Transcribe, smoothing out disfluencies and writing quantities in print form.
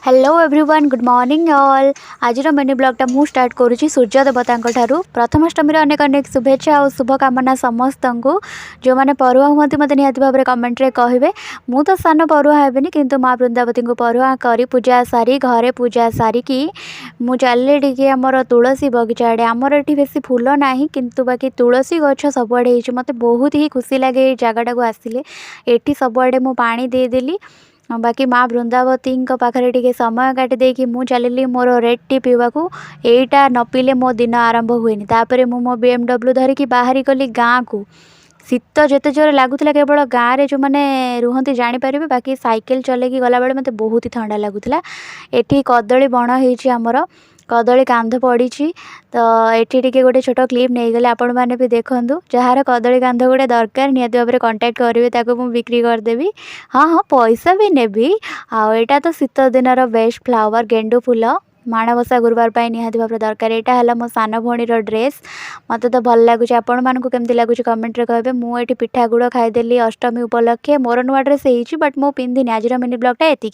Hello everyone good morning all. आज mini ब्लॉगटा मु start करुँची सूर्य देवता प्रथमाष्टमी अनेक अनेक शुभेच्छा और शुभकामना समस्त को जो मैंने परुआ हूँ मत निहत भाव में कमेंट रे कहे। मु तो सान परुआ हेबी किंतु माँ वृंदावती को परुआ करी पूजा सारी घरे पूजा सारिकी मु चलिए टी आमर तुलसी बगीचा आड़े आमर ये बेसी फूल ना किंतु बाकी तुलसी गछ सबुआड़े मत बहुत ही खुशी लगे जगटा को आसिले ये सबुआड़े मु पानी देदेली। बाकी माँ वृंदावती पाखे टे समय काटी देकी मु चलिली मोर रेड टी पीवा को एटा न पीले मो दिन आरंभ हुए तापर मु मो BMW धरिकी बाहरी गली गाँ को। शीत जिते जोर लगुला केवल गाँव में जो मैंने रुहति जानीपर बाकी साइकेल चलैकी गला बेले मत बहुत ही ठंडा लगुला। एटी कदली बण होमर कदली कांध पड़ी तो ये गोटे छोट क्लिप नहीं गले आपण मैंने भी देखूँ जार कदली कांध गोटे दरकार निहत भाव में कंटाक्ट करेंगे मुझे बिक्री करदेवी। हाँ हाँ पैसा भी नेबी आईटा तो शीत दिन बेस्ट फ्लावर गेंडू फूल माणबसा गुरुवार पर निहत भाव दरकार। यहाँ है मो सान भौणी ड्रेस मत तो भल लगुच आपण मानक केमती लगुच कमेंट रे कहबे। मुझे पिठा गुड़ खाईदेली अष्टमी उपलक्षे मोर नुआ ड्रेस बट मु पिंधिनी। आज मिनी ब्लॉगटा एतिकी।